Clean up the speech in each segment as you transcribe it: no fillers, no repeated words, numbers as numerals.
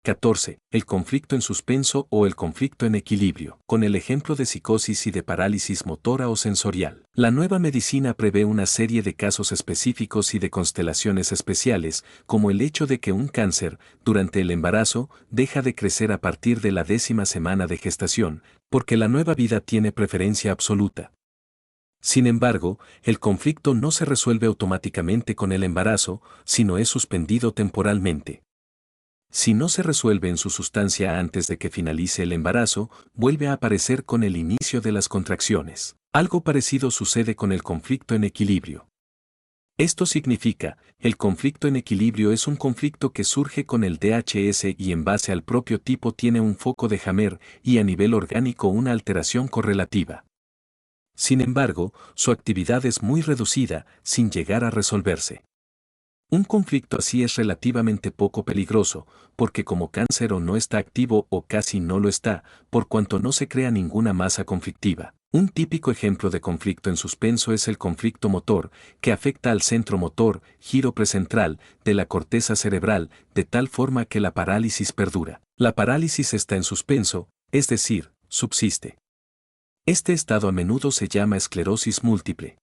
14. El conflicto en suspenso o el conflicto en equilibrio, con el ejemplo de psicosis y de parálisis motora o sensorial. La nueva medicina prevé una serie de casos específicos y de constelaciones especiales, como el hecho de que un cáncer, durante el embarazo, deja de crecer a partir de la 10ª semana de gestación, porque la nueva vida tiene preferencia absoluta. Sin embargo, el conflicto no se resuelve automáticamente con el embarazo, sino es suspendido temporalmente. Si no se resuelve en su sustancia antes de que finalice el embarazo, vuelve a aparecer con el inicio de las contracciones. Algo parecido sucede con el conflicto en equilibrio. Esto significa, el conflicto en equilibrio es un conflicto que surge con el DHS y en base al propio tipo tiene un foco de Hammer y a nivel orgánico una alteración correlativa. Sin embargo, su actividad es muy reducida, sin llegar a resolverse. Un conflicto así es relativamente poco peligroso, porque como cáncer o no está activo o casi no lo está, por cuanto no se crea ninguna masa conflictiva. Un típico ejemplo de conflicto en suspenso es el conflicto motor, que afecta al centro motor, giro precentral, de la corteza cerebral, de tal forma que la parálisis perdura. La parálisis está en suspenso, es decir, subsiste. Este estado a menudo se llama esclerosis múltiple.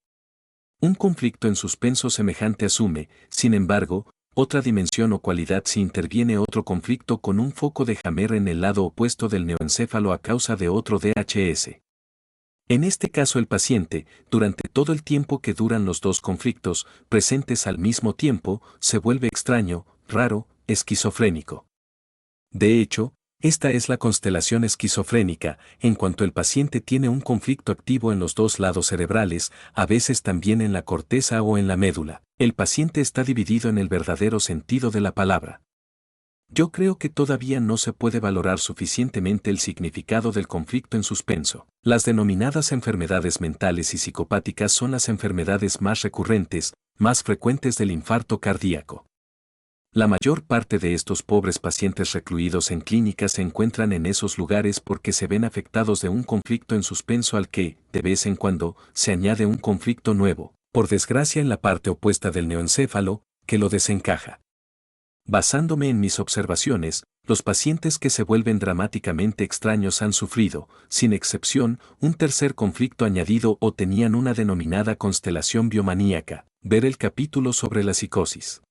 Un conflicto en suspenso semejante asume, sin embargo, otra dimensión o cualidad si interviene otro conflicto con un foco de Hammer en el lado opuesto del neoencéfalo a causa de otro DHS. En este caso el paciente, durante todo el tiempo que duran los dos conflictos, presentes al mismo tiempo, se vuelve extraño, raro, esquizofrénico. De hecho, esta es la constelación esquizofrénica, en cuanto el paciente tiene un conflicto activo en los dos lados cerebrales, a veces también en la corteza o en la médula. El paciente está dividido en el verdadero sentido de la palabra. Yo creo que todavía no se puede valorar suficientemente el significado del conflicto en suspenso. Las denominadas enfermedades mentales y psicopáticas son las enfermedades más recurrentes, más frecuentes del infarto cardíaco. La mayor parte de estos pobres pacientes recluidos en clínicas se encuentran en esos lugares porque se ven afectados de un conflicto en suspenso al que, de vez en cuando, se añade un conflicto nuevo, por desgracia en la parte opuesta del neoencéfalo, que lo desencaja. Basándome en mis observaciones, los pacientes que se vuelven dramáticamente extraños han sufrido, sin excepción, un tercer conflicto añadido o tenían una denominada constelación biomaníaca. Ver el capítulo sobre la psicosis.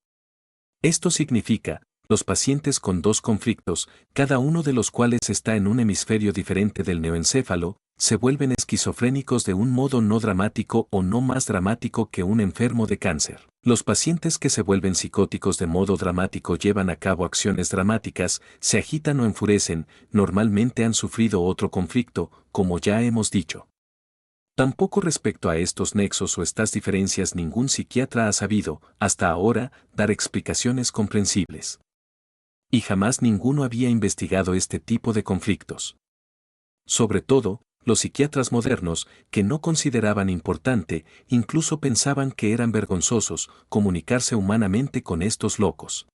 Esto significa, los pacientes con dos conflictos, cada uno de los cuales está en un hemisferio diferente del neoencéfalo, se vuelven esquizofrénicos de un modo no dramático o no más dramático que un enfermo de cáncer. Los pacientes que se vuelven psicóticos de modo dramático llevan a cabo acciones dramáticas, se agitan o enfurecen, normalmente han sufrido otro conflicto, como ya hemos dicho. Tampoco respecto a estos nexos o estas diferencias ningún psiquiatra ha sabido, hasta ahora, dar explicaciones comprensibles. Y jamás ninguno había investigado este tipo de conflictos. Sobre todo, los psiquiatras modernos, que no consideraban importante, incluso pensaban que eran vergonzosos, comunicarse humanamente con estos locos.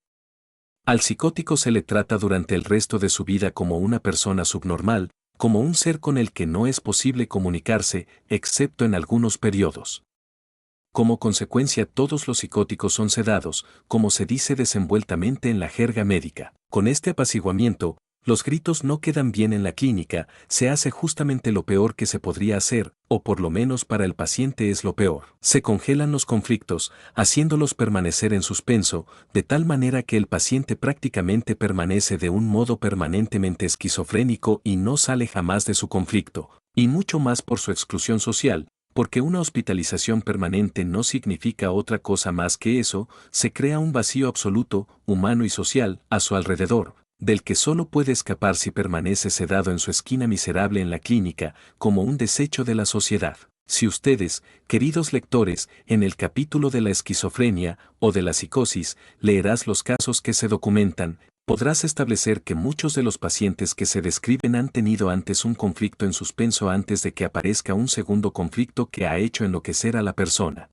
Al psicótico se le trata durante el resto de su vida como una persona subnormal, como un ser con el que no es posible comunicarse, excepto en algunos periodos. Como consecuencia, todos los psicóticos son sedados, como se dice desenvueltamente en la jerga médica. Con este apaciguamiento, los gritos no quedan bien en la clínica, se hace justamente lo peor que se podría hacer, o por lo menos para el paciente es lo peor. Se congelan los conflictos, haciéndolos permanecer en suspenso, de tal manera que el paciente prácticamente permanece de un modo permanentemente esquizofrénico y no sale jamás de su conflicto, y mucho más por su exclusión social, porque una hospitalización permanente no significa otra cosa más que eso, se crea un vacío absoluto, humano y social, a su alrededor, del que solo puede escapar si permanece sedado en su esquina miserable en la clínica, como un desecho de la sociedad. Si ustedes, queridos lectores, en el capítulo de la esquizofrenia o de la psicosis, leerás los casos que se documentan, podrás establecer que muchos de los pacientes que se describen han tenido antes un conflicto en suspenso antes de que aparezca un segundo conflicto que ha hecho enloquecer a la persona.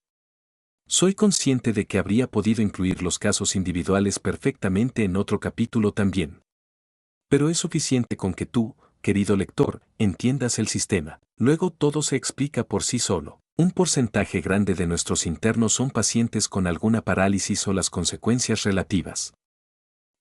Soy consciente de que habría podido incluir los casos individuales perfectamente en otro capítulo también. Pero es suficiente con que tú, querido lector, entiendas el sistema. Luego todo se explica por sí solo. Un porcentaje grande de nuestros internos son pacientes con alguna parálisis o las consecuencias relativas.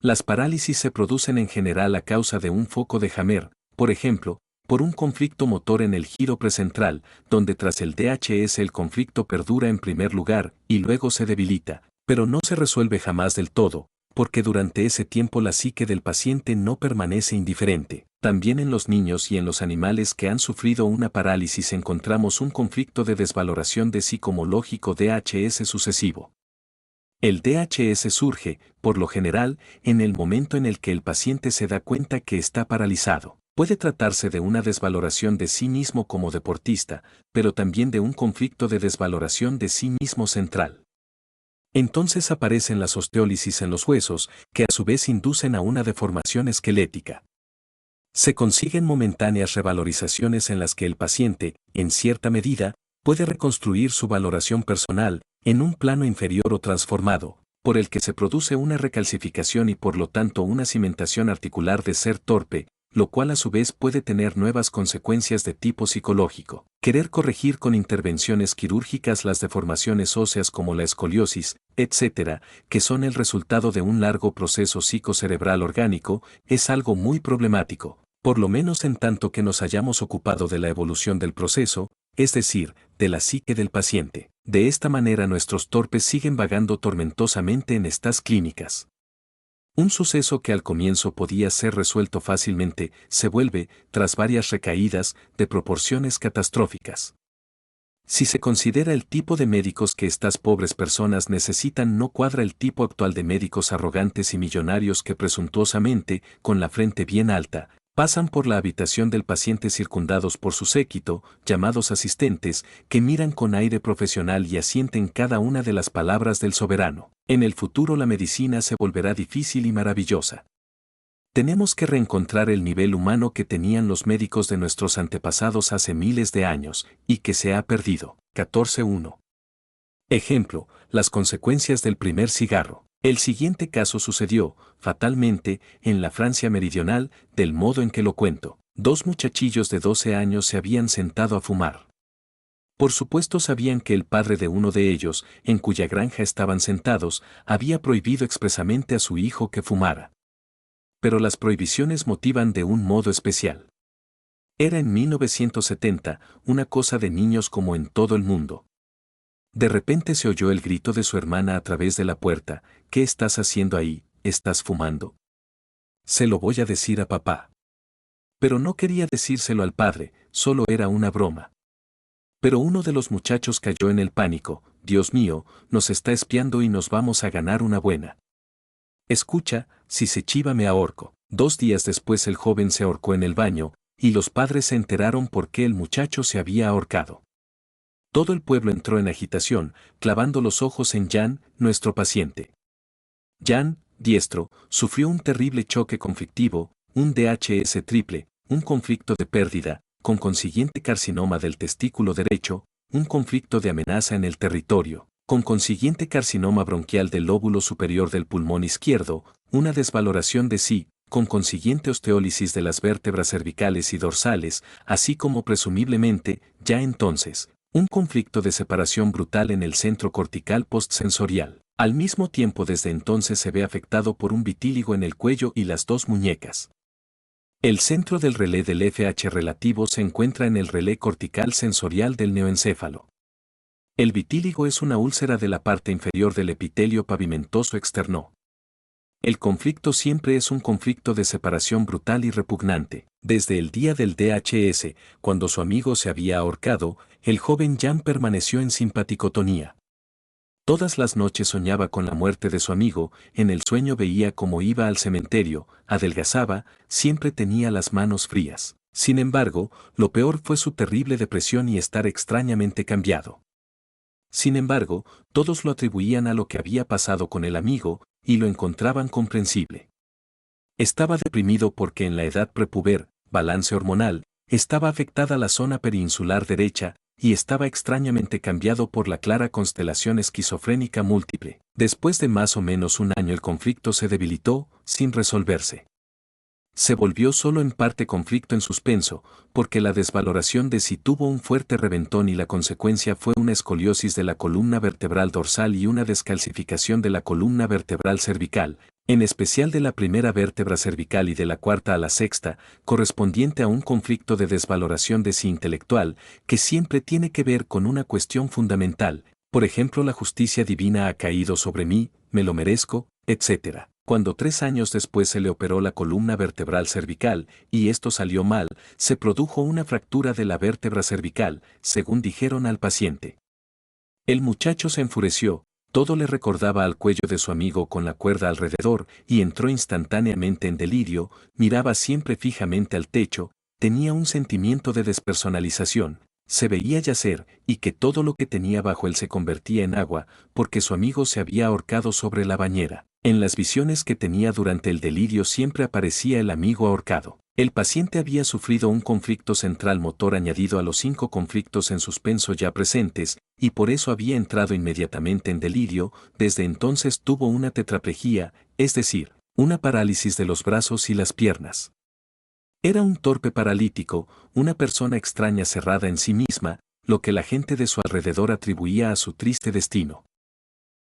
Las parálisis se producen en general a causa de un foco de Hammer, por ejemplo, por un conflicto motor en el giro precentral, donde tras el DHS el conflicto perdura en primer lugar y luego se debilita, pero no se resuelve jamás del todo, porque durante ese tiempo la psique del paciente no permanece indiferente. También en los niños y en los animales que han sufrido una parálisis encontramos un conflicto de desvaloración de psicomológico DHS sucesivo. El DHS surge, por lo general, en el momento en el que el paciente se da cuenta que está paralizado. Puede tratarse de una desvaloración de sí mismo como deportista, pero también de un conflicto de desvaloración de sí mismo central. Entonces aparecen las osteólisis en los huesos, que a su vez inducen a una deformación esquelética. Se consiguen momentáneas revalorizaciones en las que el paciente, en cierta medida, puede reconstruir su valoración personal, en un plano inferior o transformado, por el que se produce una recalcificación y por lo tanto una cimentación articular de ser torpe, lo cual a su vez puede tener nuevas consecuencias de tipo psicológico. Querer corregir con intervenciones quirúrgicas las deformaciones óseas como la escoliosis, etc., que son el resultado de un largo proceso psicocerebral orgánico, es algo muy problemático, por lo menos en tanto que nos hayamos ocupado de la evolución del proceso, es decir, de la psique del paciente. De esta manera nuestros torpes siguen vagando tormentosamente en estas clínicas. Un suceso que al comienzo podía ser resuelto fácilmente, se vuelve, tras varias recaídas, de proporciones catastróficas. Si se considera el tipo de médicos que estas pobres personas necesitan no cuadra el tipo actual de médicos arrogantes y millonarios que presuntuosamente, con la frente bien alta, pasan por la habitación del paciente circundados por su séquito, llamados asistentes, que miran con aire profesional y asienten cada una de las palabras del soberano. En el futuro la medicina se volverá difícil y maravillosa. Tenemos que reencontrar el nivel humano que tenían los médicos de nuestros antepasados hace miles de años, y que se ha perdido. 14.1. Ejemplo, las consecuencias del primer cigarro. El siguiente caso sucedió, fatalmente, en la Francia meridional, del modo en que lo cuento. Dos muchachillos de 12 años se habían sentado a fumar. Por supuesto sabían que el padre de uno de ellos, en cuya granja estaban sentados, había prohibido expresamente a su hijo que fumara. Pero las prohibiciones motivan de un modo especial. Era en 1970, una cosa de niños como en todo el mundo. De repente se oyó el grito de su hermana a través de la puerta: ¿qué estás haciendo ahí? ¿Estás fumando? Se lo voy a decir a papá. Pero no quería decírselo al padre, solo era una broma. Pero uno de los muchachos cayó en el pánico: Dios mío, nos está espiando y nos vamos a ganar una buena. Escucha, si se chiva me ahorco. 2 días después el joven se ahorcó en el baño, y los padres se enteraron por qué el muchacho se había ahorcado. Todo el pueblo entró en agitación, clavando los ojos en Jan, nuestro paciente. Jan, diestro, sufrió un terrible choque conflictivo, un DHS triple, un conflicto de pérdida, con consiguiente carcinoma del testículo derecho, un conflicto de amenaza en el territorio, con consiguiente carcinoma bronquial del lóbulo superior del pulmón izquierdo, una desvaloración de sí, con consiguiente osteólisis de las vértebras cervicales y dorsales, así como presumiblemente, ya entonces, un conflicto de separación brutal en el centro cortical postsensorial. Al mismo tiempo desde entonces se ve afectado por un vitíligo en el cuello y las 2 muñecas. El centro del relé del FH relativo se encuentra en el relé cortical sensorial del neoencéfalo. El vitíligo es una úlcera de la parte inferior del epitelio pavimentoso externo. El conflicto siempre es un conflicto de separación brutal y repugnante. Desde el día del DHS, cuando su amigo se había ahorcado, el joven Jan permaneció en simpaticotonía. Todas las noches soñaba con la muerte de su amigo, en el sueño veía cómo iba al cementerio, adelgazaba, siempre tenía las manos frías. Sin embargo, lo peor fue su terrible depresión y estar extrañamente cambiado. Sin embargo, todos lo atribuían a lo que había pasado con el amigo, y lo encontraban comprensible. Estaba deprimido porque en la edad prepuber, balance hormonal, estaba afectada la zona perinsular derecha, y estaba extrañamente cambiado por la clara constelación esquizofrénica múltiple. Después de más o menos un año el conflicto se debilitó, sin resolverse. Se volvió solo en parte conflicto en suspenso, porque la desvaloración de sí tuvo un fuerte reventón y la consecuencia fue una escoliosis de la columna vertebral dorsal y una descalcificación de la columna vertebral cervical, en especial de la primera vértebra cervical y de la cuarta a la sexta, correspondiente a un conflicto de desvaloración de sí intelectual, que siempre tiene que ver con una cuestión fundamental, por ejemplo la justicia divina ha caído sobre mí, me lo merezco, etc. Cuando 3 años después se le operó la columna vertebral cervical, y esto salió mal, se produjo una fractura de la vértebra cervical, según dijeron al paciente. El muchacho se enfureció, todo le recordaba al cuello de su amigo con la cuerda alrededor, y entró instantáneamente en delirio, miraba siempre fijamente al techo, tenía un sentimiento de despersonalización, se veía yacer, y que todo lo que tenía bajo él se convertía en agua, porque su amigo se había ahorcado sobre la bañera. En las visiones que tenía durante el delirio siempre aparecía el amigo ahorcado. El paciente había sufrido un conflicto central motor añadido a los 5 conflictos en suspenso ya presentes, y por eso había entrado inmediatamente en delirio. Desde entonces tuvo una tetraplegia, es decir, una parálisis de los brazos y las piernas. Era un torpe paralítico, una persona extraña cerrada en sí misma, lo que la gente de su alrededor atribuía a su triste destino.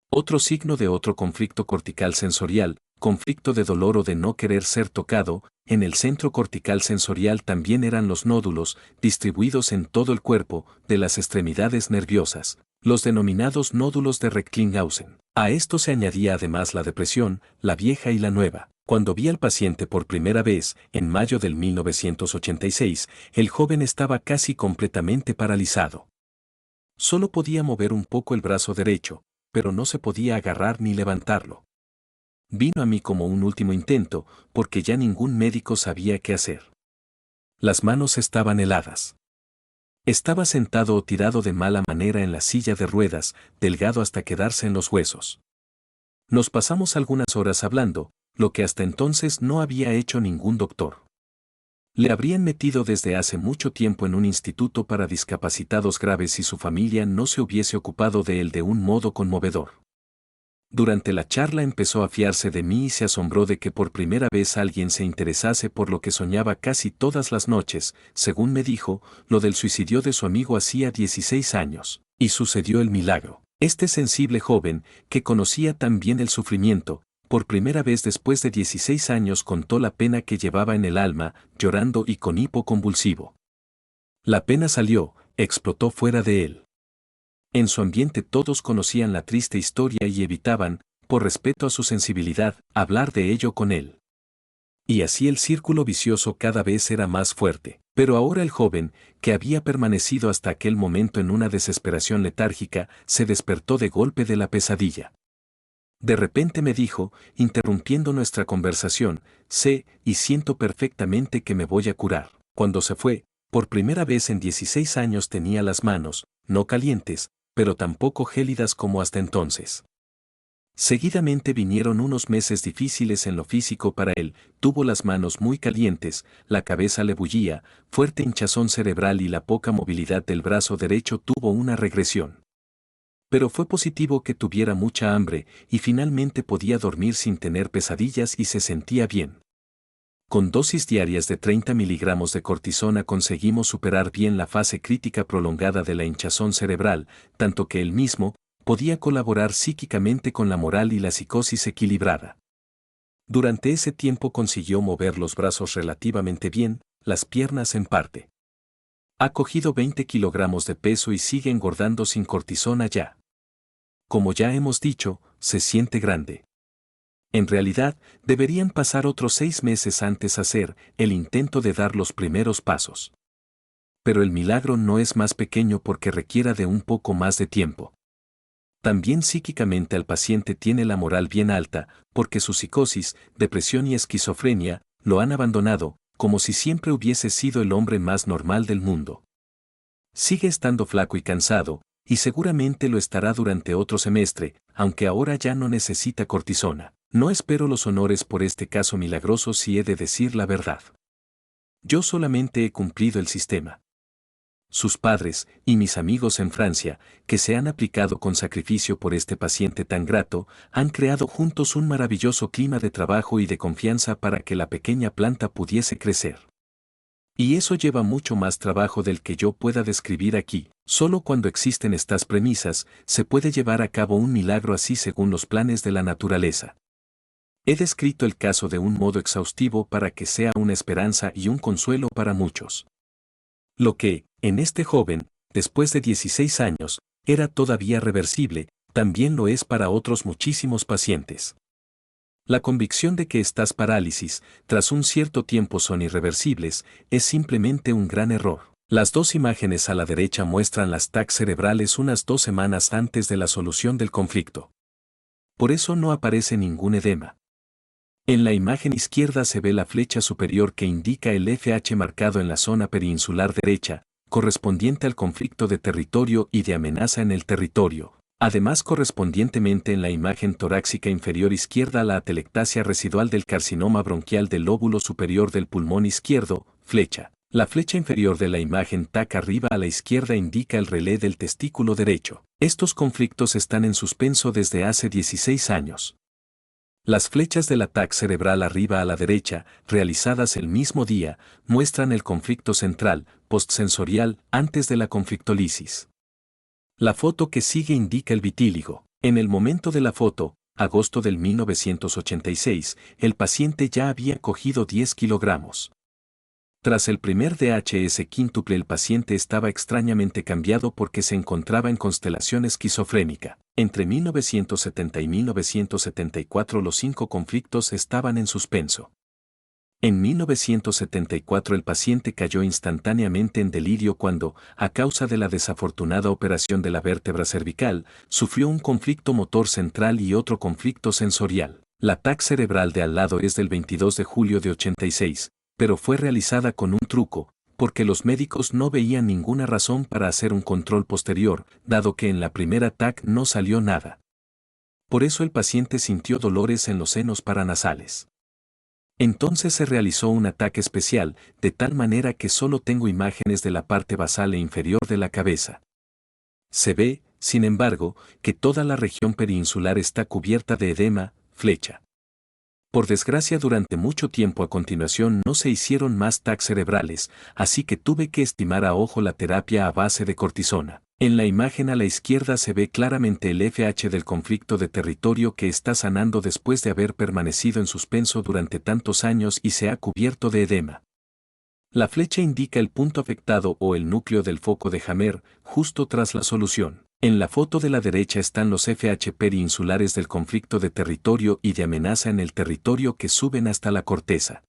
Otro signo de otro conflicto cortical sensorial, conflicto de dolor o de no querer ser tocado, en el centro cortical sensorial también eran los nódulos, distribuidos en todo el cuerpo, de las extremidades nerviosas, los denominados nódulos de Recklinghausen. A esto se añadía además la depresión, la vieja y la nueva. Cuando vi al paciente por primera vez, en mayo del 1986, el joven estaba casi completamente paralizado. Solo podía mover un poco el brazo derecho, pero no se podía agarrar ni levantarlo. Vino a mí como un último intento, porque ya ningún médico sabía qué hacer. Las manos estaban heladas. Estaba sentado o tirado de mala manera en la silla de ruedas, delgado hasta quedarse en los huesos. Nos pasamos algunas horas hablando, lo que hasta entonces no había hecho ningún doctor. Le habrían metido desde hace mucho tiempo en un instituto para discapacitados graves si su familia no se hubiese ocupado de él de un modo conmovedor. Durante la charla empezó a fiarse de mí y se asombró de que por primera vez alguien se interesase por lo que soñaba casi todas las noches. Según me dijo, lo del suicidio de su amigo hacía 16 años, y sucedió el milagro. Este sensible joven, que conocía tan bien el sufrimiento, por primera vez después de 16 años contó la pena que llevaba en el alma, llorando y con hipo convulsivo. La pena salió, explotó fuera de él. En su ambiente todos conocían la triste historia y evitaban, por respeto a su sensibilidad, hablar de ello con él. Y así el círculo vicioso cada vez era más fuerte. Pero ahora el joven, que había permanecido hasta aquel momento en una desesperación letárgica, se despertó de golpe de la pesadilla. De repente me dijo, interrumpiendo nuestra conversación, sé y siento perfectamente que me voy a curar. Cuando se fue, por primera vez en 16 años tenía las manos, no calientes, pero tampoco gélidas como hasta entonces. Seguidamente vinieron unos meses difíciles en lo físico para él, tuvo las manos muy calientes, la cabeza le bullía, fuerte hinchazón cerebral y la poca movilidad del brazo derecho tuvo una regresión. Pero fue positivo que tuviera mucha hambre y finalmente podía dormir sin tener pesadillas y se sentía bien. Con dosis diarias de 30 miligramos de cortisona conseguimos superar bien la fase crítica prolongada de la hinchazón cerebral, tanto que él mismo podía colaborar psíquicamente con la moral y la psicosis equilibrada. Durante ese tiempo consiguió mover los brazos relativamente bien, las piernas en parte. Ha cogido 20 kilogramos de peso y sigue engordando sin cortisona ya. Como ya hemos dicho, se siente grande. En realidad, deberían pasar otros 6 meses antes hacer el intento de dar los primeros pasos. Pero el milagro no es más pequeño porque requiera de un poco más de tiempo. También psíquicamente al paciente tiene la moral bien alta, porque su psicosis, depresión y esquizofrenia lo han abandonado, como si siempre hubiese sido el hombre más normal del mundo. Sigue estando flaco y cansado, y seguramente lo estará durante otro semestre, aunque ahora ya no necesita cortisona. No espero los honores por este caso milagroso si he de decir la verdad. Yo solamente he cumplido el sistema. Sus padres y mis amigos en Francia, que se han aplicado con sacrificio por este paciente tan grato, han creado juntos un maravilloso clima de trabajo y de confianza para que la pequeña planta pudiese crecer. Y eso lleva mucho más trabajo del que yo pueda describir aquí. Solo cuando existen estas premisas, se puede llevar a cabo un milagro así según los planes de la naturaleza. He descrito el caso de un modo exhaustivo para que sea una esperanza y un consuelo para muchos. Lo que, en este joven, después de 16 años, era todavía reversible, también lo es para otros muchísimos pacientes. La convicción de que estas parálisis, tras un cierto tiempo son irreversibles, es simplemente un gran error. Las dos imágenes a la derecha muestran las TAC cerebrales unas 2 semanas antes de la solución del conflicto. Por eso no aparece ningún edema. En la imagen izquierda se ve la flecha superior que indica el FH marcado en la zona peninsular derecha, correspondiente al conflicto de territorio y de amenaza en el territorio. Además, correspondientemente en la imagen torácica inferior izquierda la atelectasia residual del carcinoma bronquial del lóbulo superior del pulmón izquierdo, flecha. La flecha inferior de la imagen TAC arriba a la izquierda indica el relé del testículo derecho. Estos conflictos están en suspenso desde hace 16 años. Las flechas del TAC cerebral arriba a la derecha, realizadas el mismo día, muestran el conflicto central, postsensorial, antes de la conflictolisis. La foto que sigue indica el vitíligo. En el momento de la foto, agosto del 1986, el paciente ya había cogido 10 kilogramos. Tras el primer DHS quíntuple el paciente estaba extrañamente cambiado porque se encontraba en constelación esquizofrénica. Entre 1970 y 1974 los 5 conflictos estaban en suspenso. En 1974 el paciente cayó instantáneamente en delirio cuando, a causa de la desafortunada operación de la vértebra cervical, sufrió un conflicto motor central y otro conflicto sensorial. La TAC cerebral de al lado es del 22 de julio de 86. Pero fue realizada con un truco, porque los médicos no veían ninguna razón para hacer un control posterior, dado que en la primera TAC no salió nada. Por eso el paciente sintió dolores en los senos paranasales. Entonces se realizó un TAC especial, de tal manera que solo tengo imágenes de la parte basal e inferior de la cabeza. Se ve, sin embargo, que toda la región peninsular está cubierta de edema, flecha. Por desgracia durante mucho tiempo a continuación no se hicieron más TAC cerebrales, así que tuve que estimar a ojo la terapia a base de cortisona. En la imagen a la izquierda se ve claramente el FH del conflicto de territorio que está sanando después de haber permanecido en suspenso durante tantos años y se ha cubierto de edema. La flecha indica el punto afectado o el núcleo del foco de Hammer, justo tras la solución. En la foto de la derecha están los FH periinsulares del conflicto de territorio y de amenaza en el territorio que suben hasta la corteza.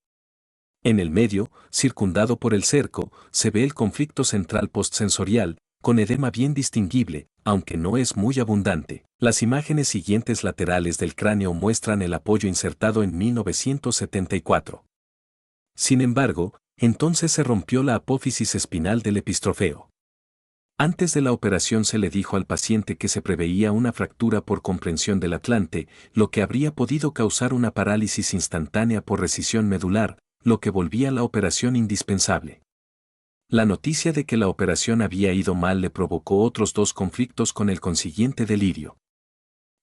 En el medio, circundado por el cerco, se ve el conflicto central postsensorial, con edema bien distinguible, aunque no es muy abundante. Las imágenes siguientes laterales del cráneo muestran el apoyo insertado en 1974. Sin embargo, entonces se rompió la apófisis espinal del epistrofeo. Antes de la operación se le dijo al paciente que se preveía una fractura por comprensión del atlante, lo que habría podido causar una parálisis instantánea por rescisión medular, lo que volvía la operación indispensable. La noticia de que la operación había ido mal le provocó otros 2 conflictos con el consiguiente delirio.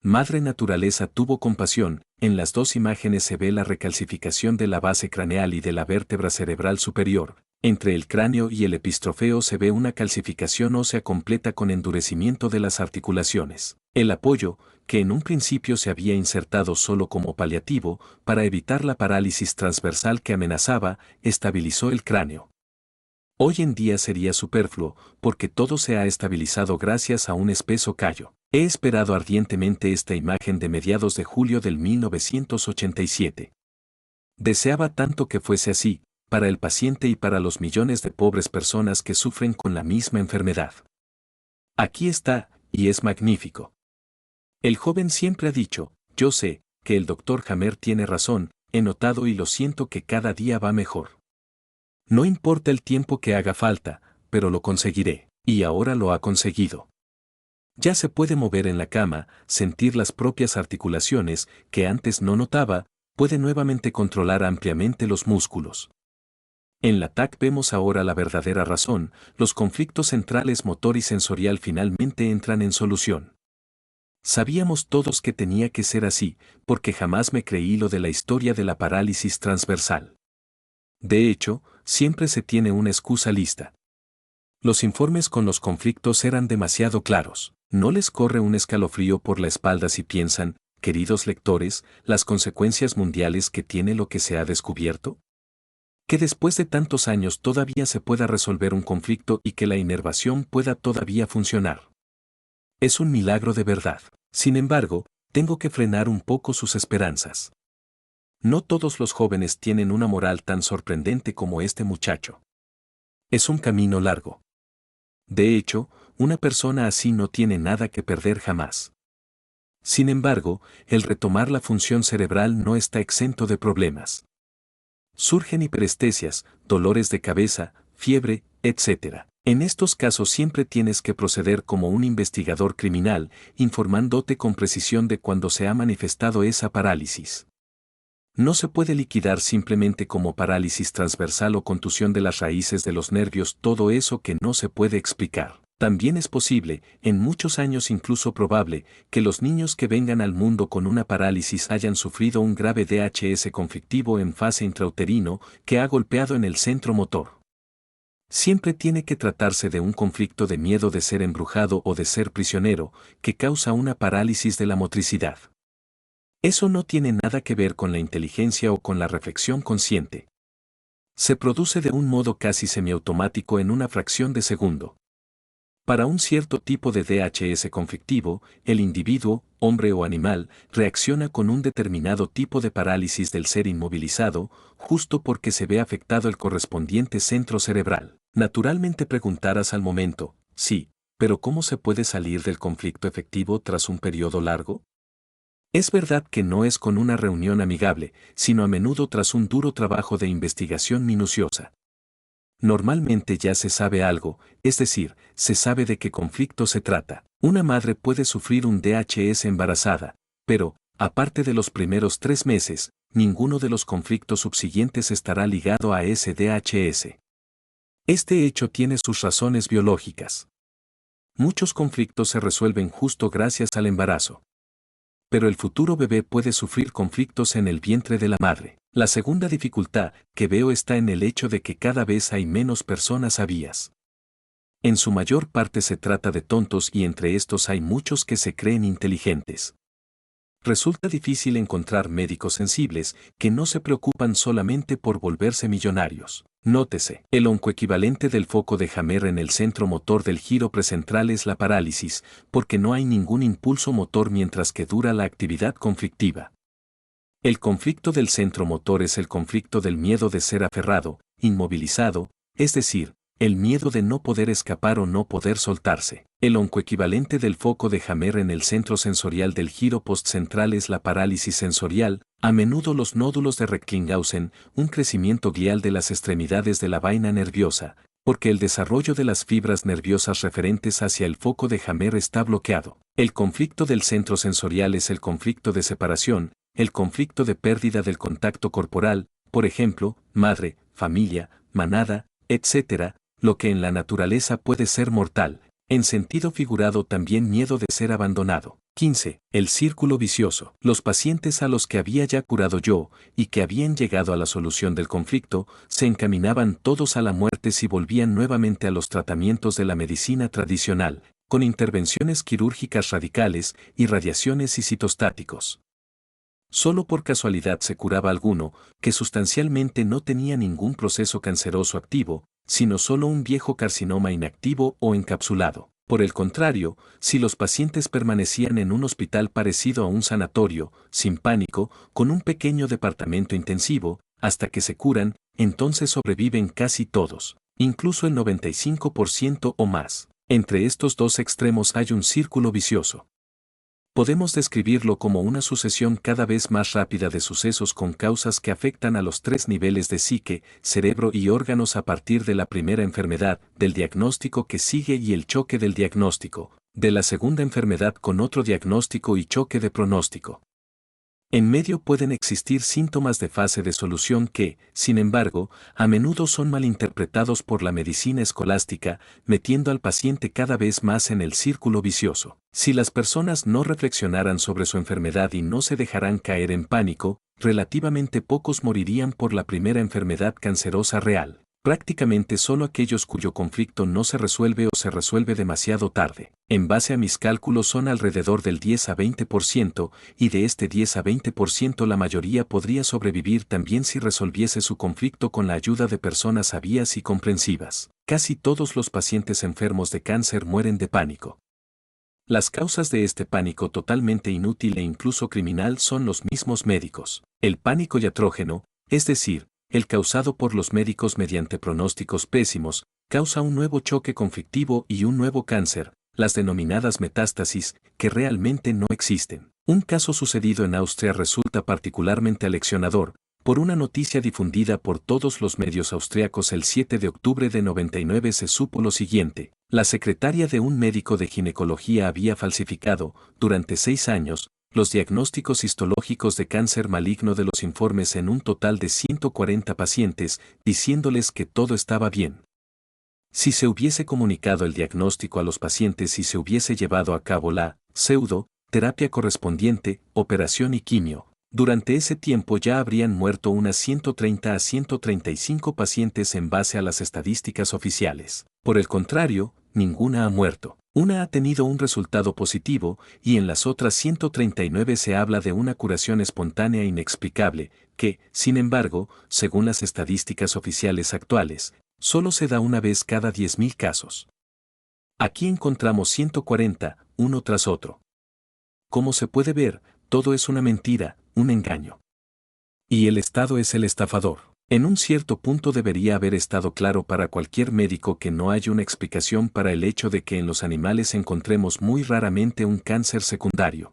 Madre Naturaleza tuvo compasión, en las 2 imágenes se ve la recalcificación de la base craneal y de la vértebra cerebral superior. Entre el cráneo y el epistrofeo se ve una calcificación ósea completa con endurecimiento de las articulaciones. El apoyo, que en un principio se había insertado solo como paliativo, para evitar la parálisis transversal que amenazaba, estabilizó el cráneo. Hoy en día sería superfluo, porque todo se ha estabilizado gracias a un espeso callo. He esperado ardientemente esta imagen de mediados de julio del 1987. Deseaba tanto que fuese así, para el paciente y para los millones de pobres personas que sufren con la misma enfermedad. Aquí está, y es magnífico. El joven siempre ha dicho, yo sé, que el Dr. Hammer tiene razón, he notado y lo siento que cada día va mejor. No importa el tiempo que haga falta, pero lo conseguiré, y ahora lo ha conseguido. Ya se puede mover en la cama, sentir las propias articulaciones, que antes no notaba, puede nuevamente controlar ampliamente los músculos. En la TAC vemos ahora la verdadera razón, los conflictos centrales motor y sensorial finalmente entran en solución. Sabíamos todos que tenía que ser así, porque jamás me creí lo de la historia de la parálisis transversal. De hecho, siempre se tiene una excusa lista. Los informes con los conflictos eran demasiado claros. No les corre un escalofrío por la espalda si piensan queridos lectores, las consecuencias mundiales que tiene lo que se ha descubierto? Que después de tantos años todavía se pueda resolver un conflicto y que la inervación pueda todavía funcionar. Es un milagro de verdad. Sin embargo, tengo que frenar un poco sus esperanzas. No todos los jóvenes tienen una moral tan sorprendente como este muchacho. Es un camino largo. De hecho, una persona así no tiene nada que perder jamás. Sin embargo, el retomar la función cerebral no está exento de problemas. Surgen hiperestesias, dolores de cabeza, fiebre, etc. En estos casos siempre tienes que proceder como un investigador criminal, informándote con precisión de cuando se ha manifestado esa parálisis. No se puede liquidar simplemente como parálisis transversal o contusión de las raíces de los nervios todo eso que no se puede explicar. También es posible, en muchos años incluso probable, que los niños que vengan al mundo con una parálisis hayan sufrido un grave DHS conflictivo en fase intrauterino que ha golpeado en el centro motor. Siempre tiene que tratarse de un conflicto de miedo de ser embrujado o de ser prisionero, que causa una parálisis de la motricidad. Eso no tiene nada que ver con la inteligencia o con la reflexión consciente. Se produce de un modo casi semiautomático en una fracción de segundo. Para un cierto tipo de DHS conflictivo, el individuo, hombre o animal, reacciona con un determinado tipo de parálisis del ser inmovilizado, justo porque se ve afectado el correspondiente centro cerebral. Naturalmente preguntarás al momento, sí, pero ¿cómo se puede salir del conflicto efectivo tras un periodo largo? Es verdad que no es con una reunión amigable, sino a menudo tras un duro trabajo de investigación minuciosa. Normalmente ya se sabe algo, es decir, se sabe de qué conflicto se trata. Una madre puede sufrir un DHS embarazada, pero, aparte de los primeros 3 meses, ninguno de los conflictos subsiguientes estará ligado a ese DHS. Este hecho tiene sus razones biológicas. Muchos conflictos se resuelven justo gracias al embarazo. Pero el futuro bebé puede sufrir conflictos en el vientre de la madre. La segunda dificultad que veo está en el hecho de que cada vez hay menos personas sabias. En su mayor parte se trata de tontos y entre estos hay muchos que se creen inteligentes. Resulta difícil encontrar médicos sensibles que no se preocupan solamente por volverse millonarios. Nótese, el oncoequivalente del foco de Hammer en el centro motor del giro precentral es la parálisis, porque no hay ningún impulso motor mientras que dura la actividad conflictiva. El conflicto del centro motor es el conflicto del miedo de ser aferrado, inmovilizado, es decir, el miedo de no poder escapar o no poder soltarse. El oncoequivalente del foco de Hammer en el centro sensorial del giro postcentral es la parálisis sensorial, a menudo los nódulos de Recklinghausen, un crecimiento glial de las extremidades de la vaina nerviosa, porque el desarrollo de las fibras nerviosas referentes hacia el foco de Hammer está bloqueado. El conflicto del centro sensorial es el conflicto de separación, el conflicto de pérdida del contacto corporal, por ejemplo, madre, familia, manada, etc., lo que en la naturaleza puede ser mortal, en sentido figurado también miedo de ser abandonado. 15. El círculo vicioso. Los pacientes a los que había ya curado yo, y que habían llegado a la solución del conflicto, se encaminaban todos a la muerte si volvían nuevamente a los tratamientos de la medicina tradicional, con intervenciones quirúrgicas radicales, irradiaciones y citostáticos. Solo por casualidad se curaba alguno, que sustancialmente no tenía ningún proceso canceroso activo, sino solo un viejo carcinoma inactivo o encapsulado. Por el contrario, si los pacientes permanecían en un hospital parecido a un sanatorio, sin pánico, con un pequeño departamento intensivo, hasta que se curan, entonces sobreviven casi todos, incluso el 95% o más. Entre estos dos extremos hay un círculo vicioso. Podemos describirlo como una sucesión cada vez más rápida de sucesos con causas que afectan a los 3 niveles de psique, cerebro y órganos a partir de la primera enfermedad, del diagnóstico que sigue y el choque del diagnóstico, de la segunda enfermedad con otro diagnóstico y choque de pronóstico. En medio pueden existir síntomas de fase de solución que, sin embargo, a menudo son malinterpretados por la medicina escolástica, metiendo al paciente cada vez más en el círculo vicioso. Si las personas no reflexionaran sobre su enfermedad y no se dejaran caer en pánico, relativamente pocos morirían por la primera enfermedad cancerosa real. Prácticamente solo aquellos cuyo conflicto no se resuelve o se resuelve demasiado tarde. En base a mis cálculos son alrededor del 10 a 20%, y de este 10 a 20% la mayoría podría sobrevivir también si resolviese su conflicto con la ayuda de personas sabias y comprensivas. Casi todos los pacientes enfermos de cáncer mueren de pánico. Las causas de este pánico totalmente inútil e incluso criminal son los mismos médicos. El pánico iatrógeno, es decir, el causado por los médicos mediante pronósticos pésimos, causa un nuevo choque conflictivo y un nuevo cáncer, las denominadas metástasis, que realmente no existen. Un caso sucedido en Austria resulta particularmente aleccionador, por una noticia difundida por todos los medios austriacos el 7 de octubre de 99 se supo lo siguiente. La secretaria de un médico de ginecología había falsificado, durante 6 años, los diagnósticos histológicos de cáncer maligno de los informes en un total de 140 pacientes, diciéndoles que todo estaba bien. Si se hubiese comunicado el diagnóstico a los pacientes y se hubiese llevado a cabo la terapia correspondiente, operación y quimio, durante ese tiempo ya habrían muerto unas 130 a 135 pacientes en base a las estadísticas oficiales. Por el contrario, ninguna ha muerto. Una ha tenido un resultado positivo y en las otras 139 se habla de una curación espontánea inexplicable, que, sin embargo, según las estadísticas oficiales actuales, solo se da una vez cada 10.000 casos. Aquí encontramos 140, uno tras otro. Como se puede ver, todo es una mentira, un engaño. Y el Estado es el estafador. En un cierto punto debería haber estado claro para cualquier médico que no hay una explicación para el hecho de que en los animales encontremos muy raramente un cáncer secundario.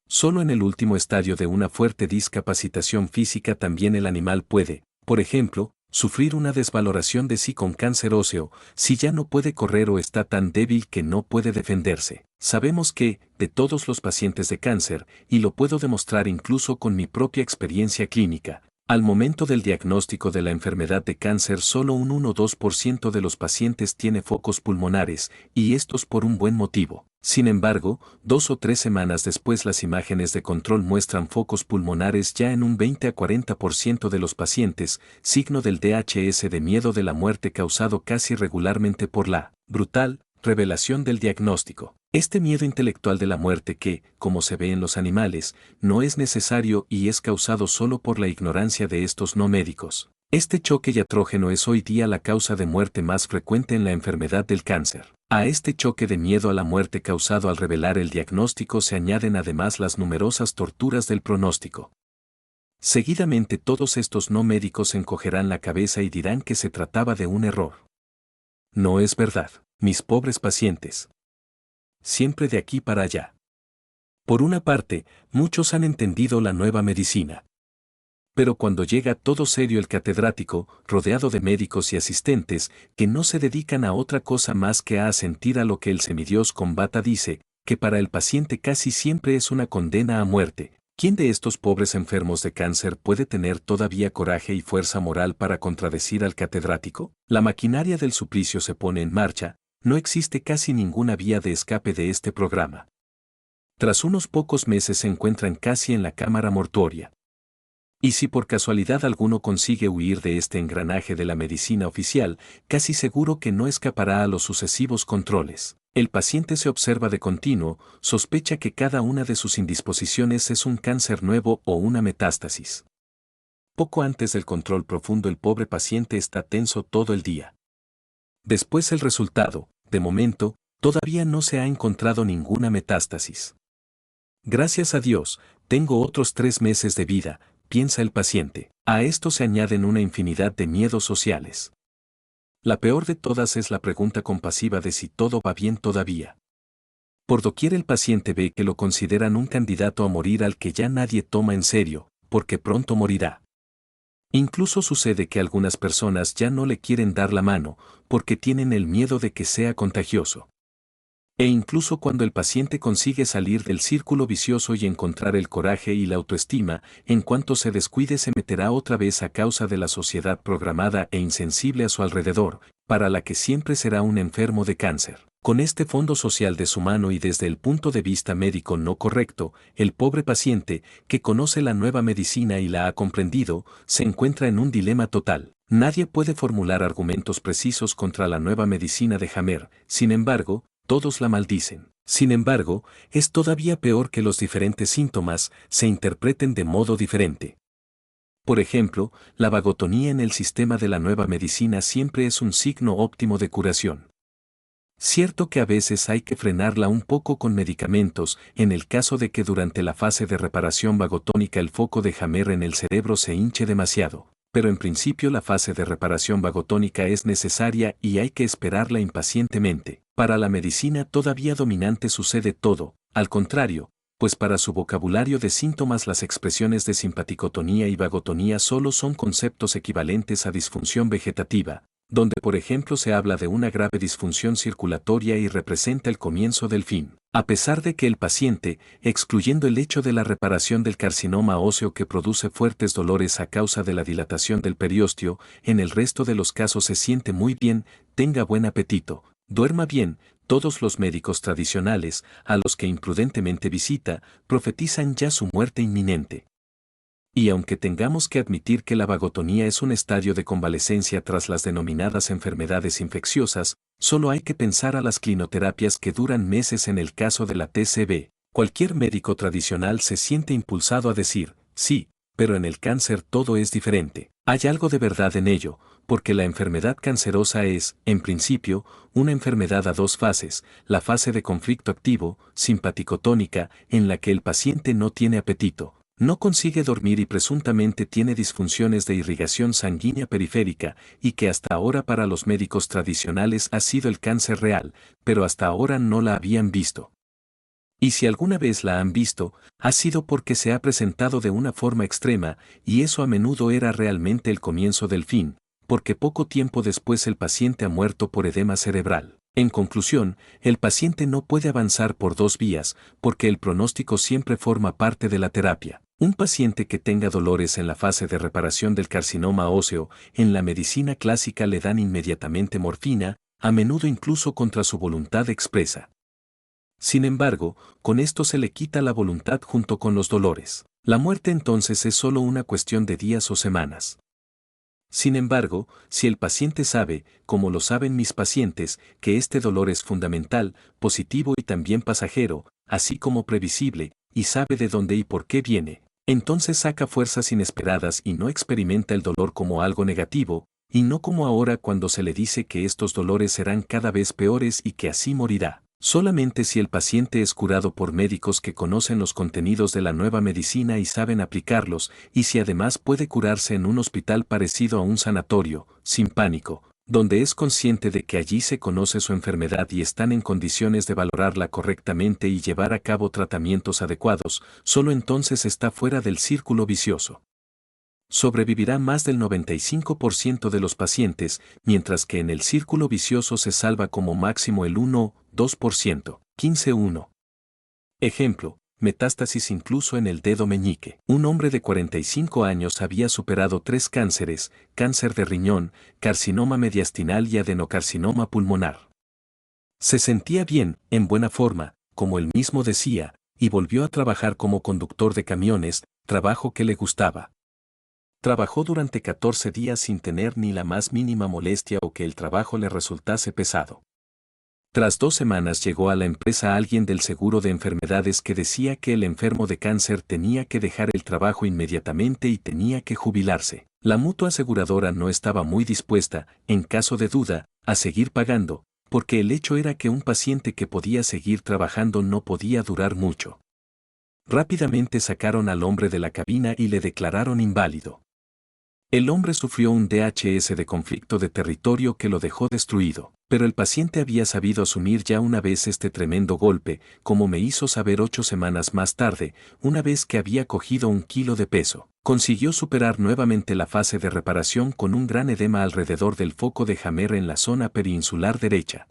Solo en el último estadio de una fuerte discapacitación física también el animal puede, por ejemplo, sufrir una desvaloración de sí con cáncer óseo, si ya no puede correr o está tan débil que no puede defenderse. Sabemos que, de todos los pacientes de cáncer, y lo puedo demostrar incluso con mi propia experiencia clínica, al momento del diagnóstico de la enfermedad de cáncer solo un 1 o 2% de los pacientes tiene focos pulmonares, y estos por un buen motivo. Sin embargo, 2 o 3 semanas después las imágenes de control muestran focos pulmonares ya en un 20 a 40% de los pacientes, signo del DHS de miedo de la muerte causado casi regularmente por la brutal revelación del diagnóstico. Este miedo intelectual de la muerte que, como se ve en los animales, no es necesario y es causado solo por la ignorancia de estos no médicos. Este choque iatrógeno es hoy día la causa de muerte más frecuente en la enfermedad del cáncer. A este choque de miedo a la muerte causado al revelar el diagnóstico se añaden además las numerosas torturas del pronóstico. Seguidamente todos estos no médicos encogerán la cabeza y dirán que se trataba de un error. No es verdad, mis pobres pacientes. Siempre de aquí para allá. Por una parte, muchos han entendido la nueva medicina. Pero cuando llega todo serio el catedrático, rodeado de médicos y asistentes, que no se dedican a otra cosa más que a asentir a lo que el semidios combata dice, que para el paciente casi siempre es una condena a muerte. ¿Quién de estos pobres enfermos de cáncer puede tener todavía coraje y fuerza moral para contradecir al catedrático? La maquinaria del suplicio se pone en marcha, no existe casi ninguna vía de escape de este programa. Tras unos pocos meses se encuentran casi en la cámara mortuoria. Y si por casualidad alguno consigue huir de este engranaje de la medicina oficial, casi seguro que no escapará a los sucesivos controles. El paciente se observa de continuo, sospecha que cada una de sus indisposiciones es un cáncer nuevo o una metástasis. Poco antes del control profundo el pobre paciente está tenso todo el día. Después el resultado, de momento, todavía no se ha encontrado ninguna metástasis. Gracias a Dios, tengo otros 3 meses de vida, piensa el paciente. A esto se añaden una infinidad de miedos sociales. La peor de todas es la pregunta compasiva de si todo va bien todavía. Por doquier el paciente ve que lo consideran un candidato a morir al que ya nadie toma en serio, porque pronto morirá. Incluso sucede que algunas personas ya no le quieren dar la mano, porque tienen el miedo de que sea contagioso. E incluso cuando el paciente consigue salir del círculo vicioso y encontrar el coraje y la autoestima, en cuanto se descuide se meterá otra vez a causa de la sociedad programada e insensible a su alrededor, para la que siempre será un enfermo de cáncer. Con este fondo social deshumano y desde el punto de vista médico no correcto, el pobre paciente, que conoce la nueva medicina y la ha comprendido, se encuentra en un dilema total. Nadie puede formular argumentos precisos contra la nueva medicina de Hammer, sin embargo, todos la maldicen. Sin embargo, es todavía peor que los diferentes síntomas se interpreten de modo diferente. Por ejemplo, la vagotonía en el sistema de la nueva medicina siempre es un signo óptimo de curación. Cierto que a veces hay que frenarla un poco con medicamentos, en el caso de que durante la fase de reparación vagotónica el foco de Hammer en el cerebro se hinche demasiado, pero en principio la fase de reparación vagotónica es necesaria y hay que esperarla impacientemente. Para la medicina todavía dominante sucede todo, al contrario, pues para su vocabulario de síntomas las expresiones de simpaticotonía y vagotonía solo son conceptos equivalentes a disfunción vegetativa, donde por ejemplo se habla de una grave disfunción circulatoria y representa el comienzo del fin. A pesar de que el paciente, excluyendo el hecho de la reparación del carcinoma óseo que produce fuertes dolores a causa de la dilatación del periósteo, en el resto de los casos se siente muy bien, tenga buen apetito, duerma bien, todos los médicos tradicionales, a los que imprudentemente visita, profetizan ya su muerte inminente. Y aunque tengamos que admitir que la vagotonía es un estadio de convalecencia tras las denominadas enfermedades infecciosas, solo hay que pensar a las clinoterapias que duran meses en el caso de la TCB. Cualquier médico tradicional se siente impulsado a decir, sí, pero en el cáncer todo es diferente. Hay algo de verdad en ello, porque la enfermedad cancerosa es, en principio, una enfermedad a dos fases, la fase de conflicto activo, simpaticotónica, en la que el paciente no tiene apetito, no consigue dormir y presuntamente tiene disfunciones de irrigación sanguínea periférica, y que hasta ahora para los médicos tradicionales ha sido el cáncer real, pero hasta ahora no la habían visto. Y si alguna vez la han visto, ha sido porque se ha presentado de una forma extrema, y eso a menudo era realmente el comienzo del fin, porque poco tiempo después el paciente ha muerto por edema cerebral. En conclusión, el paciente no puede avanzar por dos vías, porque el pronóstico siempre forma parte de la terapia. Un paciente que tenga dolores en la fase de reparación del carcinoma óseo, en la medicina clásica le dan inmediatamente morfina, a menudo incluso contra su voluntad expresa. Sin embargo, con esto se le quita la voluntad junto con los dolores. La muerte entonces es solo una cuestión de días o semanas. Sin embargo, si el paciente sabe, como lo saben mis pacientes, que este dolor es fundamental, positivo y también pasajero, así como previsible, y sabe de dónde y por qué viene, entonces saca fuerzas inesperadas y no experimenta el dolor como algo negativo, y no como ahora cuando se le dice que estos dolores serán cada vez peores y que así morirá. Solamente si el paciente es curado por médicos que conocen los contenidos de la nueva medicina y saben aplicarlos, y si además puede curarse en un hospital parecido a un sanatorio, sin pánico, donde es consciente de que allí se conoce su enfermedad y están en condiciones de valorarla correctamente y llevar a cabo tratamientos adecuados, solo entonces está fuera del círculo vicioso. Sobrevivirá más del 95% de los pacientes, mientras que en el círculo vicioso se salva como máximo el 1-2%. 15-1. Ejemplo, metástasis incluso en el dedo meñique. Un hombre de 45 años había superado 3 cánceres, cáncer de riñón, carcinoma mediastinal y adenocarcinoma pulmonar. Se sentía bien, en buena forma, como él mismo decía, y volvió a trabajar como conductor de camiones, trabajo que le gustaba. Trabajó durante 14 días sin tener ni la más mínima molestia o que el trabajo le resultase pesado. Tras 2 semanas llegó a la empresa alguien del seguro de enfermedades que decía que el enfermo de cáncer tenía que dejar el trabajo inmediatamente y tenía que jubilarse. La mutua aseguradora no estaba muy dispuesta, en caso de duda, a seguir pagando, porque el hecho era que un paciente que podía seguir trabajando no podía durar mucho. Rápidamente sacaron al hombre de la cabina y le declararon inválido. El hombre sufrió un DHS de conflicto de territorio que lo dejó destruido, pero el paciente había sabido asumir ya una vez este tremendo golpe, como me hizo saber 8 semanas más tarde, una vez que había cogido 1 kilo de peso. Consiguió superar nuevamente la fase de reparación con un gran edema alrededor del foco de Hammer en la zona peninsular derecha.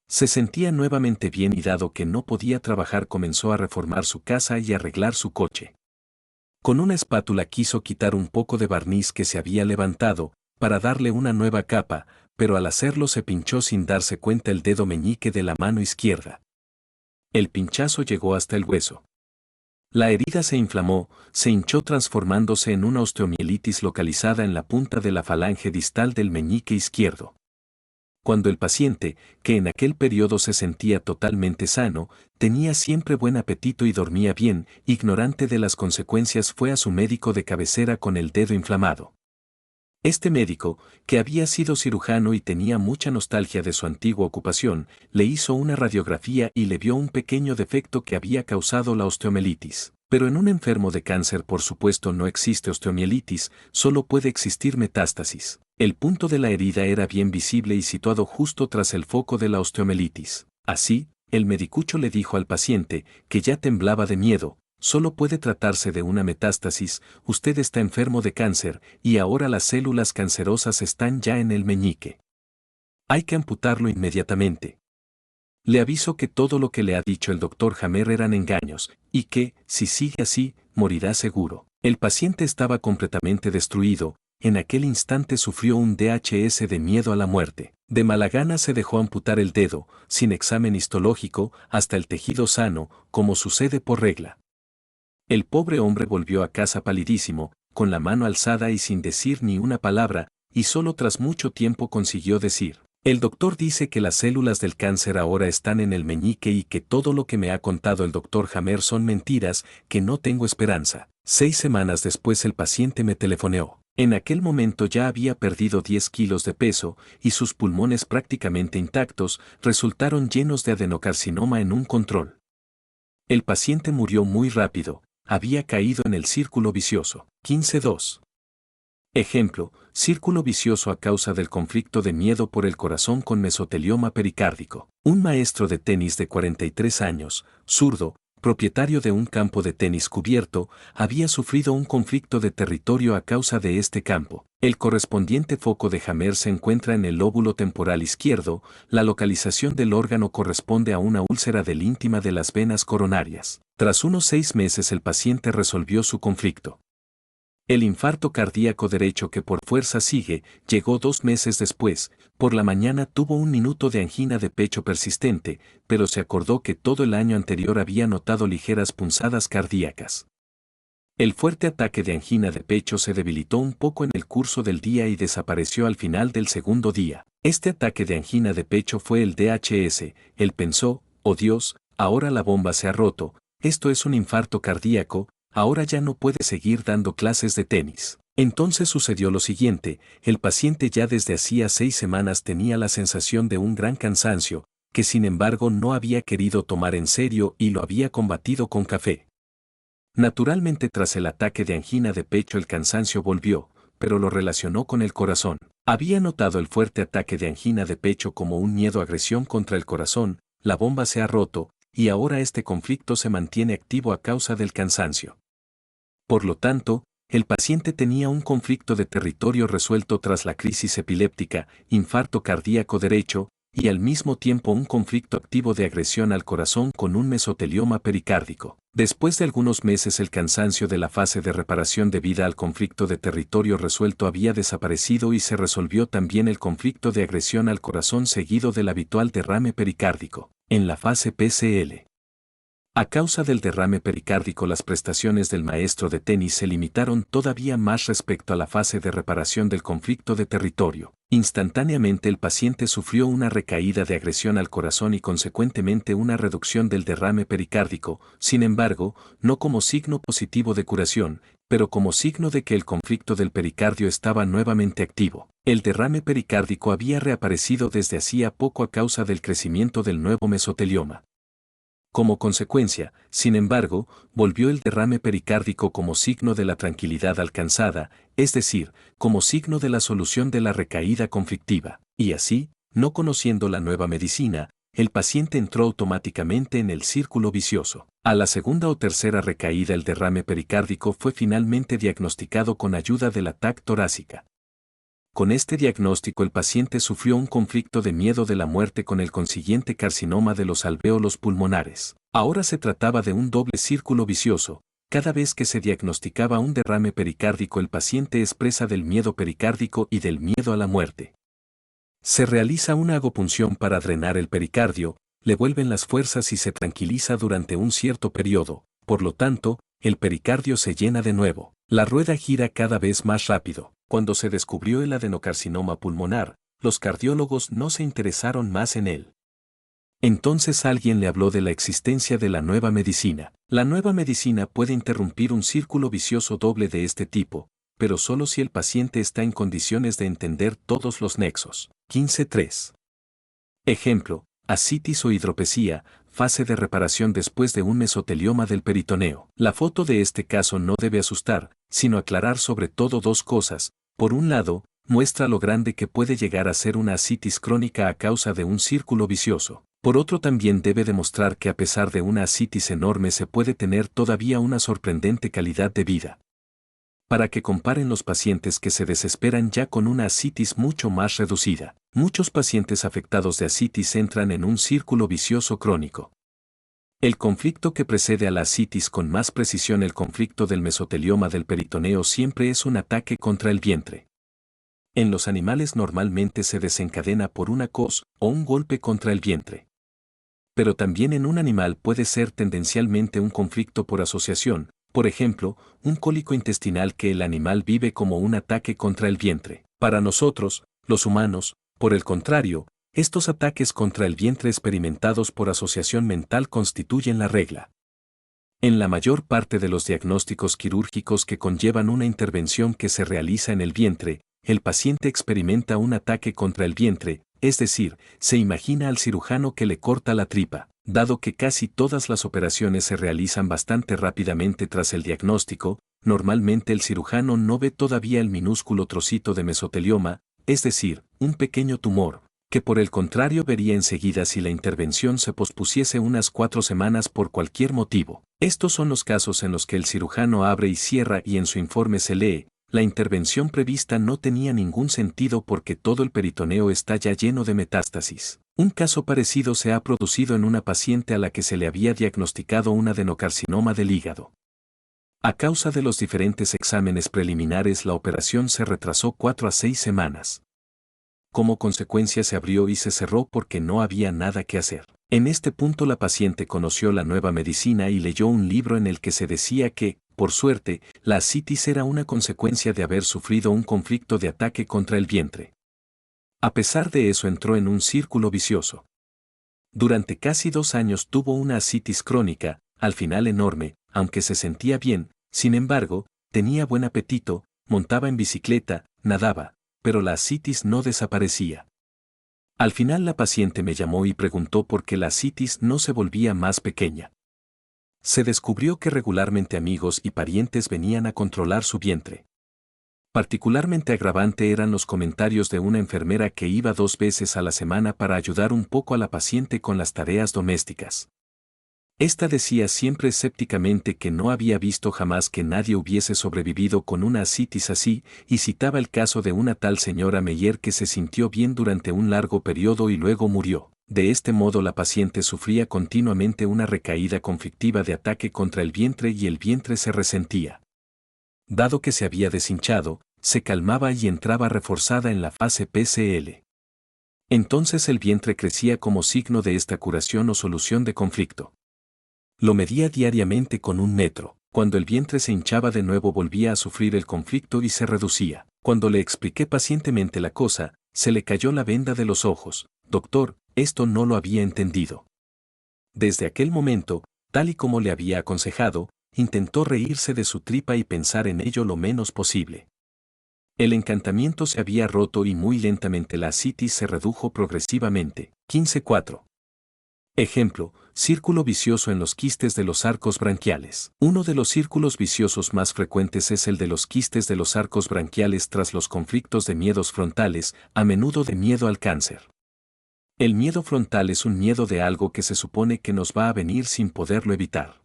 Se sentía nuevamente bien y dado que no podía trabajar comenzó a reformar su casa y arreglar su coche. Con una espátula quiso quitar un poco de barniz que se había levantado, para darle una nueva capa, pero al hacerlo se pinchó sin darse cuenta el dedo meñique de la mano izquierda. El pinchazo llegó hasta el hueso. La herida se inflamó, se hinchó transformándose en una osteomielitis localizada en la punta de la falange distal del meñique izquierdo. Cuando el paciente, que en aquel periodo se sentía totalmente sano, tenía siempre buen apetito y dormía bien, ignorante de las consecuencias, fue a su médico de cabecera con el dedo inflamado. Este médico, que había sido cirujano y tenía mucha nostalgia de su antigua ocupación, le hizo una radiografía y le vio un pequeño defecto que había causado la osteomielitis. Pero en un enfermo de cáncer, por supuesto, no existe osteomielitis, solo puede existir metástasis. El punto de la herida era bien visible y situado justo tras el foco de la osteomielitis. Así, el medicucho le dijo al paciente, que ya temblaba de miedo: solo puede tratarse de una metástasis, usted está enfermo de cáncer, y ahora las células cancerosas están ya en el meñique. Hay que amputarlo inmediatamente. Le aviso que todo lo que le ha dicho el doctor Hammer eran engaños, y que, si sigue así, morirá seguro. El paciente estaba completamente destruido, en aquel instante sufrió un DHS de miedo a la muerte. De mala gana se dejó amputar el dedo, sin examen histológico, hasta el tejido sano, como sucede por regla. El pobre hombre volvió a casa palidísimo, con la mano alzada y sin decir ni una palabra, y solo tras mucho tiempo consiguió decir: el doctor dice que las células del cáncer ahora están en el meñique y que todo lo que me ha contado el doctor Hammer son mentiras, que no tengo esperanza. 6 semanas después el paciente me telefoneó. En aquel momento ya había perdido 10 kilos de peso, y sus pulmones, prácticamente intactos, resultaron llenos de adenocarcinoma en un control. El paciente murió muy rápido, había caído en el círculo vicioso. 15.2. Ejemplo: círculo vicioso a causa del conflicto de miedo por el corazón con mesotelioma pericárdico. Un maestro de tenis de 43 años, zurdo, propietario de un campo de tenis cubierto, había sufrido un conflicto de territorio a causa de este campo. El correspondiente foco de Hammer se encuentra en el lóbulo temporal izquierdo. La localización del órgano corresponde a una úlcera del íntima de las venas coronarias. Tras unos 6 meses el paciente resolvió su conflicto. El infarto cardíaco derecho, que por fuerza sigue, llegó 2 meses después. Por la mañana tuvo un minuto de angina de pecho persistente, pero se acordó que todo el año anterior había notado ligeras punzadas cardíacas. El fuerte ataque de angina de pecho se debilitó un poco en el curso del día y desapareció al final del segundo día. Este ataque de angina de pecho fue el DHS. Él pensó: oh Dios, ahora la bomba se ha roto, esto es un infarto cardíaco, ahora ya no puede seguir dando clases de tenis. Entonces sucedió lo siguiente: el paciente ya desde hacía 6 semanas tenía la sensación de un gran cansancio, que sin embargo no había querido tomar en serio y lo había combatido con café. Naturalmente, tras el ataque de angina de pecho el cansancio volvió, pero lo relacionó con el corazón. Había notado el fuerte ataque de angina de pecho como un miedo-agresión contra el corazón. La bomba se ha roto, y ahora este conflicto se mantiene activo a causa del cansancio. Por lo tanto, el paciente tenía un conflicto de territorio resuelto tras la crisis epiléptica, infarto cardíaco derecho, y al mismo tiempo un conflicto activo de agresión al corazón con un mesotelioma pericárdico. Después de algunos meses el cansancio de la fase de reparación debida al conflicto de territorio resuelto había desaparecido y se resolvió también el conflicto de agresión al corazón seguido del habitual derrame pericárdico. En la fase PCL. A causa del derrame pericárdico, las prestaciones del maestro de tenis se limitaron todavía más respecto a la fase de reparación del conflicto de territorio. Instantáneamente el paciente sufrió una recaída de agresión al corazón y consecuentemente una reducción del derrame pericárdico, sin embargo, no como signo positivo de curación, pero como signo de que el conflicto del pericardio estaba nuevamente activo. El derrame pericárdico había reaparecido desde hacía poco a causa del crecimiento del nuevo mesotelioma. Como consecuencia, sin embargo, volvió el derrame pericárdico como signo de la tranquilidad alcanzada, es decir, como signo de la solución de la recaída conflictiva. Y así, no conociendo la nueva medicina, el paciente entró automáticamente en el círculo vicioso. A la segunda o tercera recaída el derrame pericárdico fue finalmente diagnosticado con ayuda de la TAC torácica. Con este diagnóstico el paciente sufrió un conflicto de miedo de la muerte con el consiguiente carcinoma de los alvéolos pulmonares. Ahora se trataba de un doble círculo vicioso. Cada vez que se diagnosticaba un derrame pericárdico el paciente es presa del miedo pericárdico y del miedo a la muerte. Se realiza una agopunción para drenar el pericardio, le vuelven las fuerzas y se tranquiliza durante un cierto periodo. Por lo tanto, el pericardio se llena de nuevo. La rueda gira cada vez más rápido. Cuando se descubrió el adenocarcinoma pulmonar, los cardiólogos no se interesaron más en él. Entonces alguien le habló de la existencia de la nueva medicina. La nueva medicina puede interrumpir un círculo vicioso doble de este tipo, pero solo si el paciente está en condiciones de entender todos los nexos. 15.3. Ejemplo, ascitis o hidropesía, fase de reparación después de un mesotelioma del peritoneo. La foto de este caso no debe asustar, sino aclarar sobre todo dos cosas. Por un lado, muestra lo grande que puede llegar a ser una ascitis crónica a causa de un círculo vicioso. Por otro, también debe demostrar que a pesar de una ascitis enorme se puede tener todavía una sorprendente calidad de vida. Para que comparen los pacientes que se desesperan ya con una ascitis mucho más reducida. Muchos pacientes afectados de ascitis entran en un círculo vicioso crónico. El conflicto que precede a la ascitis, con más precisión el conflicto del mesotelioma del peritoneo, siempre es un ataque contra el vientre. En los animales normalmente se desencadena por una cos o un golpe contra el vientre. Pero también en un animal puede ser tendencialmente un conflicto por asociación, por ejemplo, un cólico intestinal que el animal vive como un ataque contra el vientre. Para nosotros, los humanos, por el contrario, estos ataques contra el vientre experimentados por asociación mental constituyen la regla. En la mayor parte de los diagnósticos quirúrgicos que conllevan una intervención que se realiza en el vientre, el paciente experimenta un ataque contra el vientre, es decir, se imagina al cirujano que le corta la tripa. Dado que casi todas las operaciones se realizan bastante rápidamente tras el diagnóstico, normalmente el cirujano no ve todavía el minúsculo trocito de mesotelioma, es decir, un pequeño tumor, que por el contrario vería enseguida si la intervención se pospusiese unas 4 semanas por cualquier motivo. Estos son los casos en los que el cirujano abre y cierra y en su informe se lee: la intervención prevista no tenía ningún sentido porque todo el peritoneo está ya lleno de metástasis. Un caso parecido se ha producido en una paciente a la que se le había diagnosticado un adenocarcinoma del hígado. A causa de los diferentes exámenes preliminares, la operación se retrasó 4 a 6 semanas. Como consecuencia se abrió y se cerró porque no había nada que hacer. En este punto la paciente conoció la nueva medicina y leyó un libro en el que se decía que, por suerte, la ascitis era una consecuencia de haber sufrido un conflicto de ataque contra el vientre. A pesar de eso entró en un círculo vicioso. Durante casi 2 años tuvo una ascitis crónica, al final enorme, aunque se sentía bien, sin embargo, tenía buen apetito, montaba en bicicleta, nadaba, pero la ascitis no desaparecía. Al final la paciente me llamó y preguntó por qué la ascitis no se volvía más pequeña. Se descubrió que regularmente amigos y parientes venían a controlar su vientre. Particularmente agravante eran los comentarios de una enfermera que iba 2 veces a la semana para ayudar un poco a la paciente con las tareas domésticas. Esta decía siempre escépticamente que no había visto jamás que nadie hubiese sobrevivido con una ascitis así, y citaba el caso de una tal señora Meyer que se sintió bien durante un largo periodo y luego murió. De este modo la paciente sufría continuamente una recaída conflictiva de ataque contra el vientre y el vientre se resentía. Dado que se había deshinchado, se calmaba y entraba reforzada en la fase PCL. Entonces el vientre crecía como signo de esta curación o solución de conflicto. Lo medía diariamente con 1 metro. Cuando el vientre se hinchaba de nuevo volvía a sufrir el conflicto y se reducía. Cuando le expliqué pacientemente la cosa, se le cayó la venda de los ojos. Doctor, esto no lo había entendido. Desde aquel momento, tal y como le había aconsejado, intentó reírse de su tripa y pensar en ello lo menos posible. El encantamiento se había roto y muy lentamente la ascitis se redujo progresivamente. 15.4. Ejemplo, círculo vicioso en los quistes de los arcos branquiales. Uno de los círculos viciosos más frecuentes es el de los quistes de los arcos branquiales tras los conflictos de miedos frontales, a menudo de miedo al cáncer. El miedo frontal es un miedo de algo que se supone que nos va a venir sin poderlo evitar.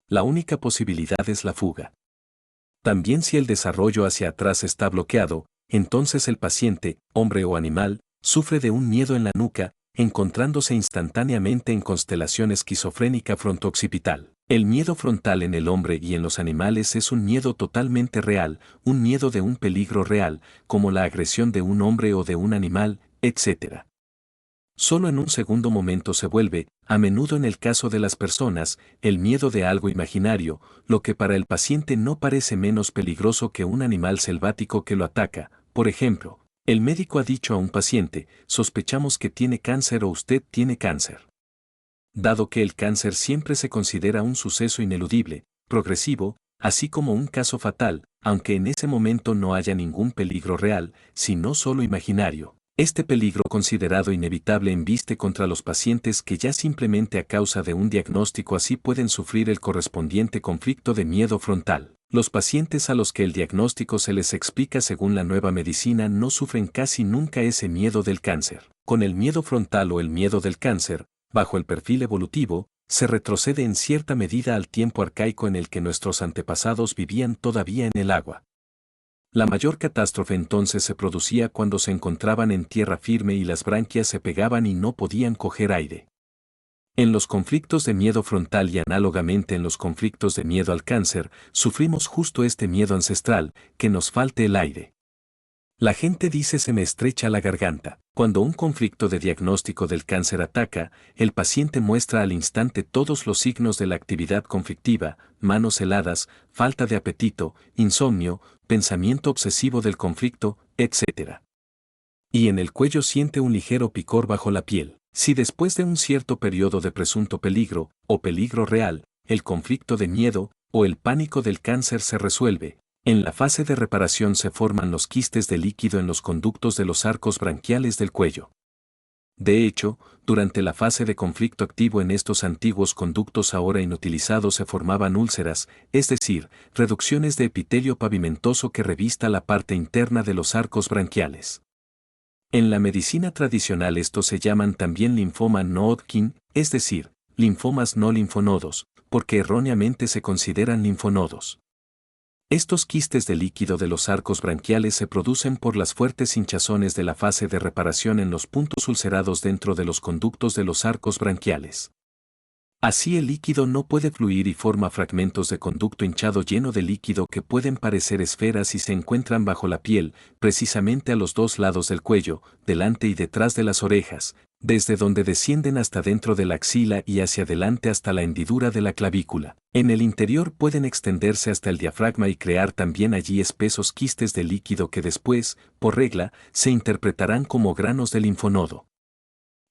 La única posibilidad es la fuga. También si el desarrollo hacia atrás está bloqueado, entonces el paciente, hombre o animal, sufre de un miedo en la nuca, encontrándose instantáneamente en constelación esquizofrénica fronto-occipital. El miedo frontal en el hombre y en los animales es un miedo totalmente real, un miedo de un peligro real, como la agresión de un hombre o de un animal, etc. Solo en un segundo momento se vuelve, A menudo en el caso de las personas, el miedo de algo imaginario, lo que para el paciente no parece menos peligroso que un animal selvático que lo ataca. Por ejemplo, el médico ha dicho a un paciente, sospechamos que tiene cáncer o usted tiene cáncer. Dado que el cáncer siempre se considera un suceso ineludible, progresivo, así como un caso fatal, aunque en ese momento no haya ningún peligro real, sino solo imaginario. Este peligro considerado inevitable embiste contra los pacientes que ya simplemente a causa de un diagnóstico así pueden sufrir el correspondiente conflicto de miedo frontal. Los pacientes a los que el diagnóstico se les explica según la nueva medicina no sufren casi nunca ese miedo del cáncer. Con el miedo frontal o el miedo del cáncer, bajo el perfil evolutivo, se retrocede en cierta medida al tiempo arcaico en el que nuestros antepasados vivían todavía en el agua. La mayor catástrofe entonces se producía cuando se encontraban en tierra firme y las branquias se pegaban y no podían coger aire. En los conflictos de miedo frontal y análogamente en los conflictos de miedo al cáncer, sufrimos justo este miedo ancestral, que nos falte el aire. La gente dice se me estrecha la garganta. Cuando un conflicto de diagnóstico del cáncer ataca, el paciente muestra al instante todos los signos de la actividad conflictiva, manos heladas, falta de apetito, insomnio, pensamiento obsesivo del conflicto, etc. Y en el cuello siente un ligero picor bajo la piel. Si después de un cierto periodo de presunto peligro, o peligro real, el conflicto de miedo, o el pánico del cáncer se resuelve, en la fase de reparación se forman los quistes de líquido en los conductos de los arcos branquiales del cuello. De hecho, durante la fase de conflicto activo en estos antiguos conductos ahora inutilizados se formaban úlceras, es decir, reducciones de epitelio pavimentoso que revista la parte interna de los arcos branquiales. En la medicina tradicional estos se llaman también linfoma no Hodgkin, es decir, linfomas no linfonodos, porque erróneamente se consideran linfonodos. Estos quistes de líquido de los arcos branquiales se producen por las fuertes hinchazones de la fase de reparación en los puntos ulcerados dentro de los conductos de los arcos branquiales. Así el líquido no puede fluir y forma fragmentos de conducto hinchado lleno de líquido que pueden parecer esferas y se encuentran bajo la piel, precisamente a los dos lados del cuello, delante y detrás de las orejas, desde donde descienden hasta dentro de la axila y hacia adelante hasta la hendidura de la clavícula. En el interior pueden extenderse hasta el diafragma y crear también allí espesos quistes de líquido que después, por regla, se interpretarán como granos de linfonodo.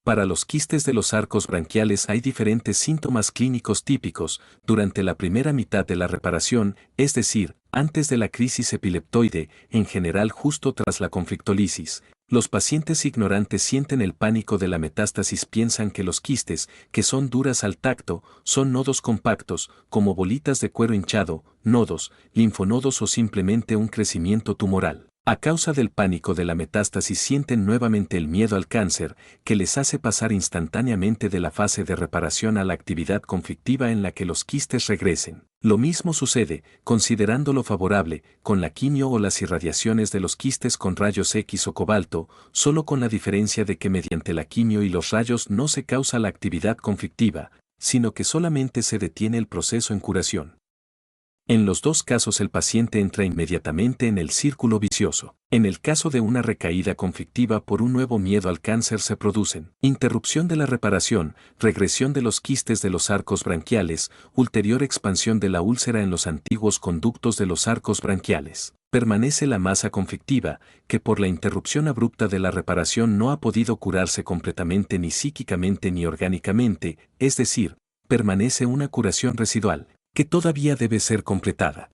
Para los quistes de los arcos branquiales hay diferentes síntomas clínicos típicos durante la primera mitad de la reparación, es decir, antes de la crisis epileptoide, en general justo tras la conflictolisis. Los pacientes ignorantes sienten el pánico de la metástasis, piensan que los quistes, que son duras al tacto, son nodos compactos, como bolitas de cuero hinchado, nodos, linfonodos o simplemente un crecimiento tumoral. A causa del pánico de la metástasis sienten nuevamente el miedo al cáncer, que les hace pasar instantáneamente de la fase de reparación a la actividad conflictiva en la que los quistes regresen. Lo mismo sucede, considerándolo favorable, con la quimio o las irradiaciones de los quistes con rayos X o cobalto, solo con la diferencia de que mediante la quimio y los rayos no se causa la actividad conflictiva, sino que solamente se detiene el proceso en curación. En los dos casos el paciente entra inmediatamente en el círculo vicioso. En el caso de una recaída conflictiva por un nuevo miedo al cáncer se producen interrupción de la reparación, regresión de los quistes de los arcos branquiales, ulterior expansión de la úlcera en los antiguos conductos de los arcos branquiales. Permanece la masa conflictiva, que por la interrupción abrupta de la reparación no ha podido curarse completamente ni psíquicamente ni orgánicamente, es decir, permanece una curación residual, que todavía debe ser completada.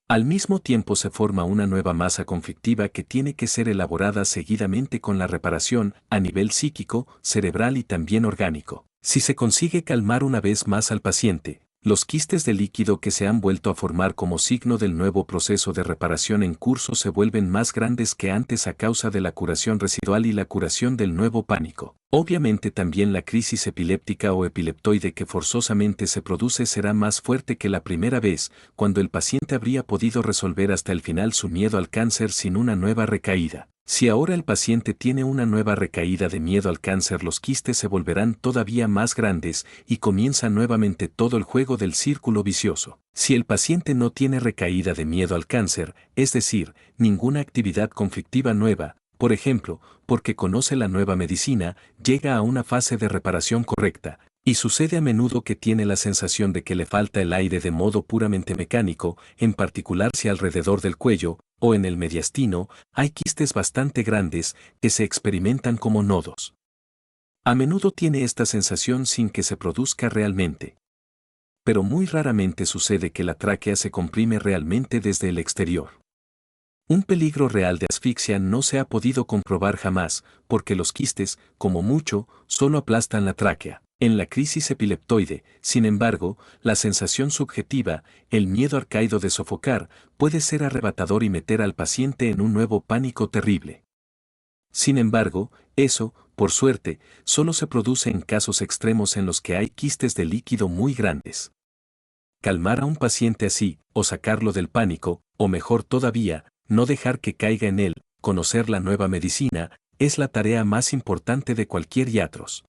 Al mismo tiempo se forma una nueva masa conflictiva que tiene que ser elaborada seguidamente con la reparación, a nivel psíquico, cerebral y también orgánico. Si se consigue calmar una vez más al paciente, los quistes de líquido que se han vuelto a formar como signo del nuevo proceso de reparación en curso se vuelven más grandes que antes a causa de la curación residual y la curación del nuevo pánico. Obviamente también la crisis epiléptica o epileptoide que forzosamente se produce será más fuerte que la primera vez, cuando el paciente habría podido resolver hasta el final su miedo al cáncer sin una nueva recaída. Si ahora el paciente tiene una nueva recaída de miedo al cáncer, los quistes se volverán todavía más grandes y comienza nuevamente todo el juego del círculo vicioso. Si el paciente no tiene recaída de miedo al cáncer, es decir, ninguna actividad conflictiva nueva, por ejemplo, porque conoce la nueva medicina, llega a una fase de reparación correcta, Y sucede a menudo que tiene la sensación de que le falta el aire de modo puramente mecánico, en particular si alrededor del cuello, o en el mediastino, hay quistes bastante grandes que se experimentan como nodos. A menudo tiene esta sensación sin que se produzca realmente. Pero muy raramente sucede que la tráquea se comprime realmente desde el exterior. Un peligro real de asfixia no se ha podido comprobar jamás, porque los quistes, como mucho, solo aplastan la tráquea. En la crisis epileptoide, sin embargo, la sensación subjetiva, el miedo arcaico de sofocar, puede ser arrebatador y meter al paciente en un nuevo pánico terrible. Sin embargo, eso, por suerte, solo se produce en casos extremos en los que hay quistes de líquido muy grandes. Calmar a un paciente así, o sacarlo del pánico, o mejor todavía, no dejar que caiga en él, conocer la nueva medicina, es la tarea más importante de cualquier iatros.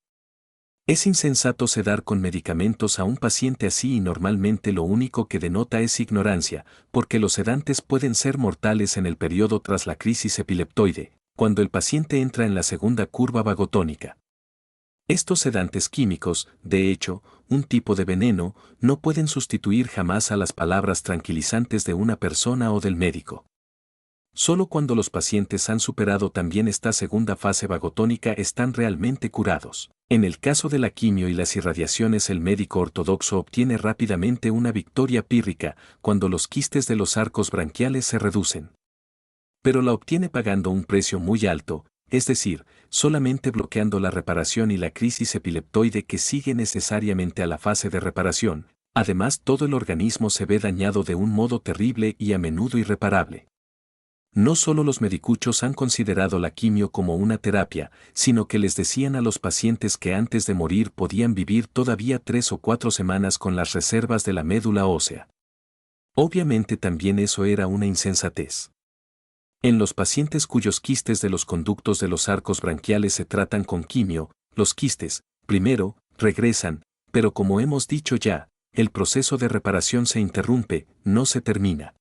Es insensato sedar con medicamentos a un paciente así y normalmente lo único que denota es ignorancia, porque los sedantes pueden ser mortales en el periodo tras la crisis epileptoide, cuando el paciente entra en la segunda curva vagotónica. Estos sedantes químicos, de hecho, un tipo de veneno, no pueden sustituir jamás a las palabras tranquilizantes de una persona o del médico. Solo cuando los pacientes han superado también esta segunda fase vagotónica están realmente curados. En el caso de la quimio y las irradiaciones, el médico ortodoxo obtiene rápidamente una victoria pírrica cuando los quistes de los arcos branquiales se reducen. Pero la obtiene pagando un precio muy alto, es decir, solamente bloqueando la reparación y la crisis epileptoide que sigue necesariamente a la fase de reparación. Además, todo el organismo se ve dañado de un modo terrible y a menudo irreparable. No solo los medicuchos han considerado la quimio como una terapia, sino que les decían a los pacientes que antes de morir podían vivir todavía 3 o 4 semanas con las reservas de la médula ósea. Obviamente también eso era una insensatez. En los pacientes cuyos quistes de los conductos de los arcos branquiales se tratan con quimio, los quistes, primero, regresan, pero como hemos dicho ya, el proceso de reparación se interrumpe, no se termina.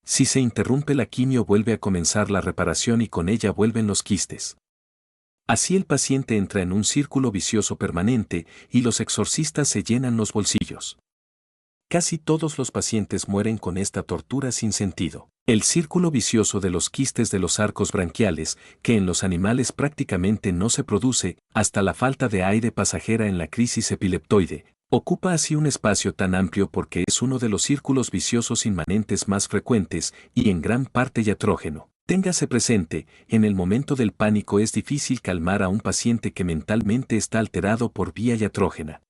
Si se interrumpe la quimio vuelve a comenzar la reparación y con ella vuelven los quistes. Así el paciente entra en un círculo vicioso permanente y los exorcistas se llenan los bolsillos. Casi todos los pacientes mueren con esta tortura sin sentido. El círculo vicioso de los quistes de los arcos branquiales, que en los animales prácticamente no se produce hasta la falta de aire pasajera en la crisis epileptoide, ocupa así un espacio tan amplio porque es uno de los círculos viciosos inmanentes más frecuentes y en gran parte iatrógeno. Téngase presente, en el momento del pánico es difícil calmar a un paciente que mentalmente está alterado por vía iatrógena.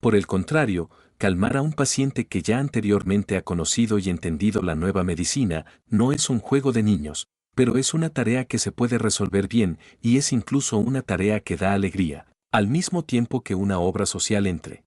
Por el contrario, calmar a un paciente que ya anteriormente ha conocido y entendido la nueva medicina no es un juego de niños, pero es una tarea que se puede resolver bien y es incluso una tarea que da alegría, al mismo tiempo que una obra social entre